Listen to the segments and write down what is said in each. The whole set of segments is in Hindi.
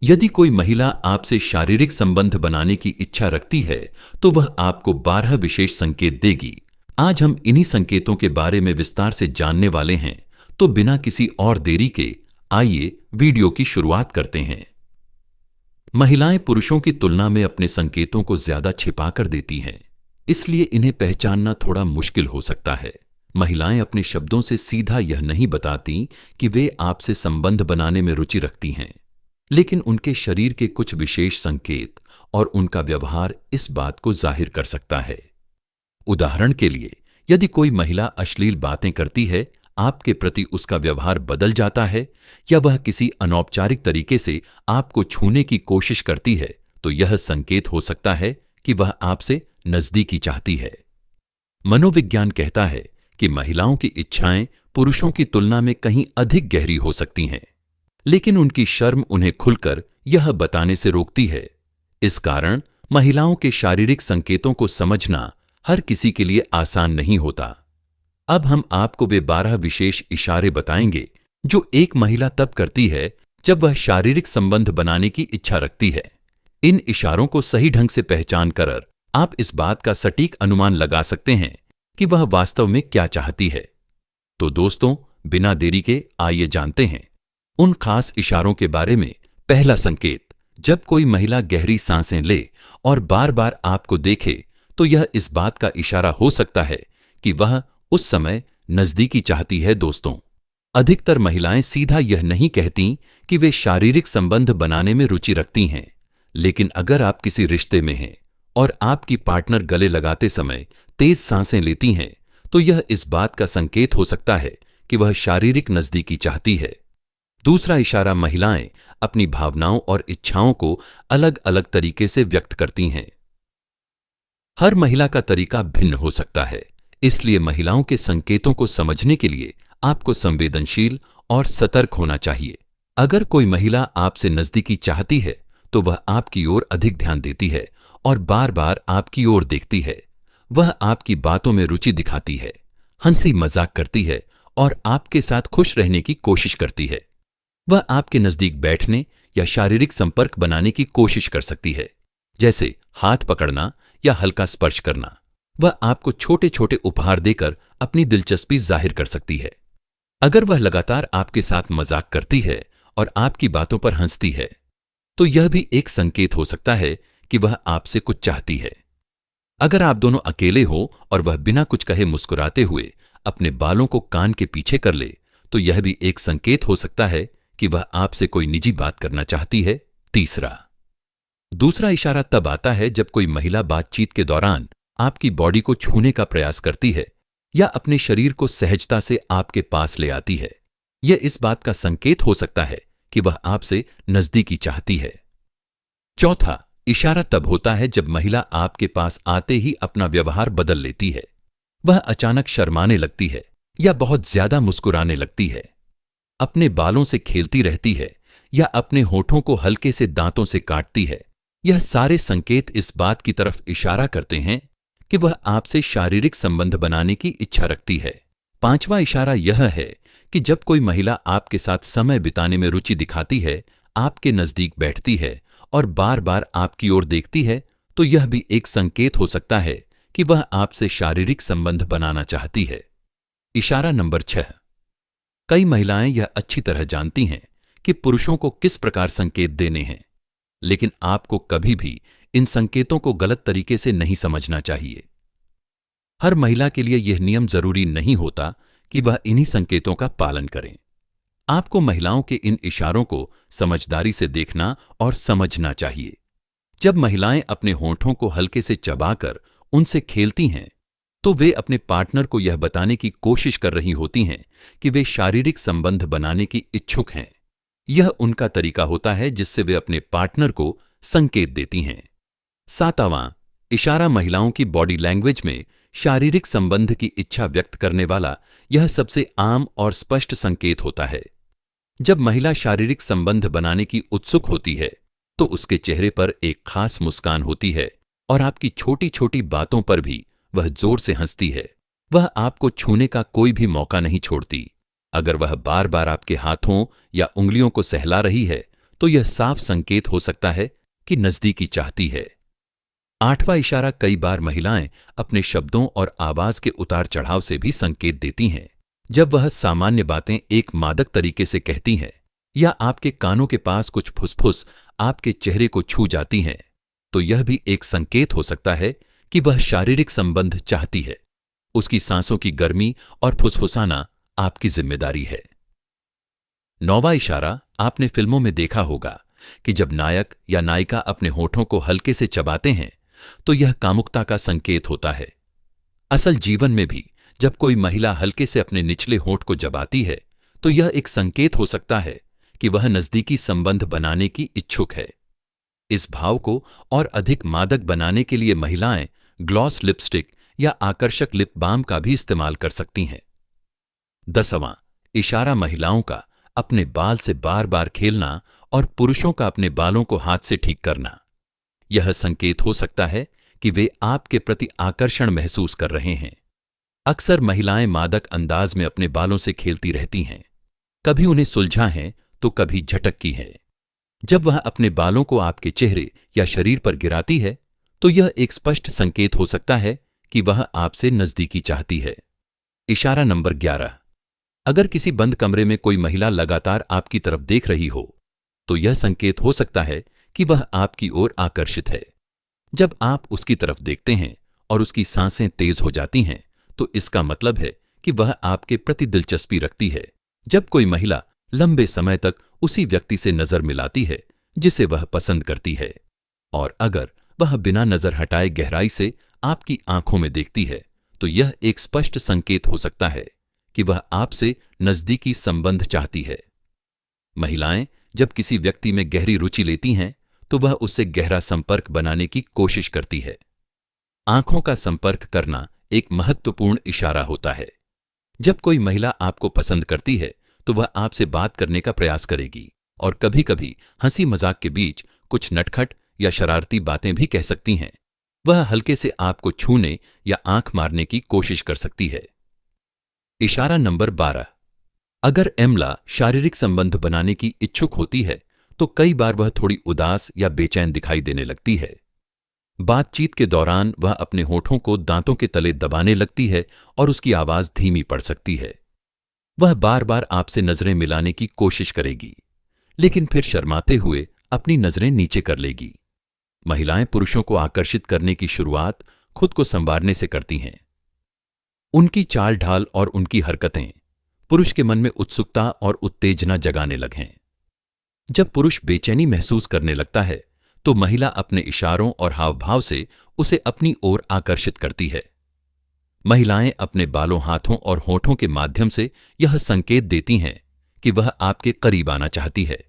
यदि कोई महिला आपसे शारीरिक संबंध बनाने की इच्छा रखती है तो वह आपको 12 विशेष संकेत देगी। आज हम इन्हीं संकेतों के बारे में विस्तार से जानने वाले हैं, तो बिना किसी और देरी के आइए वीडियो की शुरुआत करते हैं। महिलाएं पुरुषों की तुलना में अपने संकेतों को ज्यादा छिपा कर देती हैं, इसलिए इन्हें पहचानना थोड़ा मुश्किल हो सकता है। महिलाएं अपने शब्दों से सीधा यह नहीं बताती कि वे आपसे संबंध बनाने में रुचि रखती हैं, लेकिन उनके शरीर के कुछ विशेष संकेत और उनका व्यवहार इस बात को जाहिर कर सकता है। उदाहरण के लिए, यदि कोई महिला अश्लील बातें करती है, आपके प्रति उसका व्यवहार बदल जाता है, या वह किसी अनौपचारिक तरीके से आपको छूने की कोशिश करती है, तो यह संकेत हो सकता है कि वह आपसे नजदीकी चाहती है। मनोविज्ञान कहता है कि महिलाओं की इच्छाएं पुरुषों की तुलना में कहीं अधिक गहरी हो सकती हैं, लेकिन उनकी शर्म उन्हें खुलकर यह बताने से रोकती है। इस कारण महिलाओं के शारीरिक संकेतों को समझना हर किसी के लिए आसान नहीं होता। अब हम आपको वे 12 विशेष इशारे बताएंगे जो एक महिला तब करती है जब वह शारीरिक संबंध बनाने की इच्छा रखती है। इन इशारों को सही ढंग से पहचान कर आप इस बात का सटीक अनुमान लगा सकते हैं कि वह वास्तव में क्या चाहती है। तो दोस्तों, बिना देरी के आइए जानते हैं उन खास इशारों के बारे में। पहला संकेत, जब कोई महिला गहरी सांसें ले और बार बार आपको देखे, तो यह इस बात का इशारा हो सकता है कि वह उस समय नजदीकी चाहती है। दोस्तों, अधिकतर महिलाएं सीधा यह नहीं कहती कि वे शारीरिक संबंध बनाने में रुचि रखती हैं, लेकिन अगर आप किसी रिश्ते में हैं और आपकी पार्टनर गले लगाते समय तेज सांसें लेती हैं, तो यह इस बात का संकेत हो सकता है कि वह शारीरिक नजदीकी चाहती है। दूसरा इशारा, महिलाएं अपनी भावनाओं और इच्छाओं को अलग अलग तरीके से व्यक्त करती हैं। हर महिला का तरीका भिन्न हो सकता है, इसलिए महिलाओं के संकेतों को समझने के लिए आपको संवेदनशील और सतर्क होना चाहिए। अगर कोई महिला आपसे नजदीकी चाहती है, तो वह आपकी ओर अधिक ध्यान देती है और बार बार आपकी ओर देखती है। वह आपकी बातों में रुचि दिखाती है, हंसी मजाक करती है और आपके साथ खुश रहने की कोशिश करती है। वह आपके नजदीक बैठने या शारीरिक संपर्क बनाने की कोशिश कर सकती है, जैसे हाथ पकड़ना या हल्का स्पर्श करना। वह आपको छोटे छोटे उपहार देकर अपनी दिलचस्पी जाहिर कर सकती है। अगर वह लगातार आपके साथ मजाक करती है और आपकी बातों पर हंसती है, तो यह भी एक संकेत हो सकता है कि वह आपसे कुछ चाहती है। अगर आप दोनों अकेले हो और वह बिना कुछ कहे मुस्कुराते हुए अपने बालों को कान के पीछे कर ले, तो यह भी एक संकेत हो सकता है कि वह आपसे कोई निजी बात करना चाहती है। दूसरा इशारा तब आता है जब कोई महिला बातचीत के दौरान आपकी बॉडी को छूने का प्रयास करती है या अपने शरीर को सहजता से आपके पास ले आती है। यह इस बात का संकेत हो सकता है कि वह आपसे नजदीकी चाहती है। चौथा इशारा तब होता है जब महिला आपके पास आते ही अपना व्यवहार बदल लेती है। वह अचानक शर्माने लगती है या बहुत ज्यादा मुस्कुराने लगती है, अपने बालों से खेलती रहती है या अपने होठों को हल्के से दांतों से काटती है। यह सारे संकेत इस बात की तरफ इशारा करते हैं कि वह आपसे शारीरिक संबंध बनाने की इच्छा रखती है। पांचवा इशारा यह है कि जब कोई महिला आपके साथ समय बिताने में रुचि दिखाती है, आपके नजदीक बैठती है और बार बार आपकी ओर देखती है, तो यह भी एक संकेत हो सकता है कि वह आपसे शारीरिक संबंध बनाना चाहती है। इशारा नंबर 6, कई महिलाएं यह अच्छी तरह जानती हैं कि पुरुषों को किस प्रकार संकेत देने हैं, लेकिन आपको कभी भी इन संकेतों को गलत तरीके से नहीं समझना चाहिए। हर महिला के लिए यह नियम जरूरी नहीं होता कि वह इन्हीं संकेतों का पालन करें। आपको महिलाओं के इन इशारों को समझदारी से देखना और समझना चाहिए। जब महिलाएं अपने होंठों को हल्के से चबाकर उनसे खेलती हैं, तो वे अपने पार्टनर को यह बताने की कोशिश कर रही होती हैं कि वे शारीरिक संबंध बनाने की इच्छुक हैं। यह उनका तरीका होता है जिससे वे अपने पार्टनर को संकेत देती हैं। सातवां इशारा महिलाओं की बॉडी लैंग्वेज में शारीरिक संबंध की इच्छा व्यक्त करने वाला यह सबसे आम और स्पष्ट संकेत होता है। जब महिला शारीरिक संबंध बनाने की उत्सुक होती है, तो उसके चेहरे पर एक खास मुस्कान होती है और आपकी छोटी छोटी बातों पर भी वह जोर से हंसती है। वह आपको छूने का कोई भी मौका नहीं छोड़ती। अगर वह बार बार आपके हाथों या उंगलियों को सहला रही है, तो यह साफ संकेत हो सकता है कि नजदीकी चाहती है। आठवां इशारा कई बार महिलाएं अपने शब्दों और आवाज के उतार चढ़ाव से भी संकेत देती हैं। जब वह सामान्य बातें एक मादक तरीके से कहती हैं या आपके कानों के पास कुछ फुसफुस आपके चेहरे को छू जाती हैं, तो यह भी एक संकेत हो सकता है कि वह शारीरिक संबंध चाहती है। उसकी सांसों की गर्मी और फुसफुसाना आपकी जिम्मेदारी है। नौवां इशारा आपने फिल्मों में देखा होगा कि जब नायक या नायिका अपने होठों को हल्के से चबाते हैं तो यह कामुकता का संकेत होता है। असल जीवन में भी जब कोई महिला हल्के से अपने निचले होंठ को चबाती है तो यह एक संकेत हो सकता है कि वह नजदीकी संबंध बनाने की इच्छुक है। इस भाव को और अधिक मादक बनाने के लिए महिलाएं ग्लॉस लिपस्टिक या आकर्षक लिप बाम का भी इस्तेमाल कर सकती हैं। 10वां इशारा महिलाओं का अपने बाल से बार बार खेलना और पुरुषों का अपने बालों को हाथ से ठीक करना। यह संकेत हो सकता है कि वे आपके प्रति आकर्षण महसूस कर रहे हैं। अक्सर महिलाएं मादक अंदाज में अपने बालों से खेलती रहती हैं, कभी उन्हें सुलझा है तो कभी झटकी है। जब वह अपने बालों को आपके चेहरे या शरीर पर गिराती है तो यह एक स्पष्ट संकेत हो सकता है कि वह आपसे नजदीकी चाहती है। इशारा नंबर 11, अगर किसी बंद कमरे में कोई महिला लगातार आपकी तरफ देख रही हो तो यह संकेत हो सकता है कि वह आपकी ओर आकर्षित है। जब आप उसकी तरफ देखते हैं और उसकी सांसें तेज हो जाती हैं तो इसका मतलब है कि वह आपके प्रति दिलचस्पी रखती है। जब कोई महिला लंबे समय तक उसी व्यक्ति से नजर मिलाती है जिसे वह पसंद करती है, और अगर वह बिना नजर हटाए गहराई से आपकी आंखों में देखती है तो यह एक स्पष्ट संकेत हो सकता है कि वह आपसे नजदीकी संबंध चाहती है। महिलाएं जब किसी व्यक्ति में गहरी रुचि लेती हैं तो वह उससे गहरा संपर्क बनाने की कोशिश करती है। आंखों का संपर्क करना एक महत्वपूर्ण इशारा होता है। जब कोई महिला आपको पसंद करती है तो वह आपसे बात करने का प्रयास करेगी और कभी कभी हंसी मजाक के बीच कुछ नटखट या शरारती बातें भी कह सकती हैं। वह हल्के से आपको छूने या आंख मारने की कोशिश कर सकती है। इशारा नंबर 12, अगर एमला शारीरिक संबंध बनाने की इच्छुक होती है तो कई बार वह थोड़ी उदास या बेचैन दिखाई देने लगती है। बातचीत के दौरान वह अपने होठों को दांतों के तले दबाने लगती है और उसकी आवाज धीमी पड़ सकती है। वह बार बार आपसे नजरें मिलाने की कोशिश करेगी, लेकिन फिर शर्माते हुए अपनी नजरें नीचे कर लेगी। महिलाएं पुरुषों को आकर्षित करने की शुरुआत खुद को संवारने से करती हैं। उनकी चाल ढाल और उनकी हरकतें पुरुष के मन में उत्सुकता और उत्तेजना जगाने लगें। जब पुरुष बेचैनी महसूस करने लगता है तो महिला अपने इशारों और हावभाव से उसे अपनी ओर आकर्षित करती है। महिलाएं अपने बालों, हाथों और होठों के माध्यम से यह संकेत देती हैं कि वह आपके करीब आना चाहती है।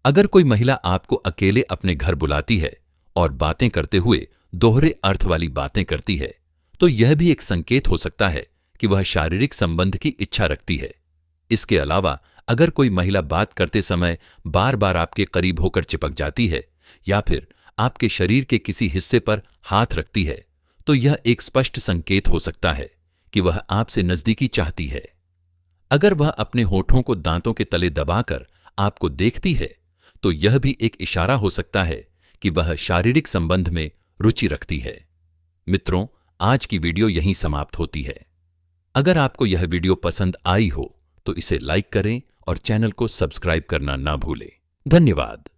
अगर कोई महिला आपको अकेले अपने घर बुलाती है और बातें करते हुए दोहरे अर्थ वाली बातें करती है तो यह भी एक संकेत हो सकता है कि वह शारीरिक संबंध की इच्छा रखती है। इसके अलावा अगर कोई महिला बात करते समय बार बार आपके करीब होकर चिपक जाती है या फिर आपके शरीर के किसी हिस्से पर हाथ रखती है तो यह एक स्पष्ट संकेत हो सकता है कि वह आपसे नजदीकी चाहती है। अगर वह अपने होठों को दांतों के तले दबाकर आपको देखती है तो यह भी एक इशारा हो सकता है कि वह शारीरिक संबंध में रुचि रखती है। मित्रों, आज की वीडियो यहीं समाप्त होती है। अगर आपको यह वीडियो पसंद आई हो तो इसे लाइक करें और चैनल को सब्सक्राइब करना ना भूलें। धन्यवाद।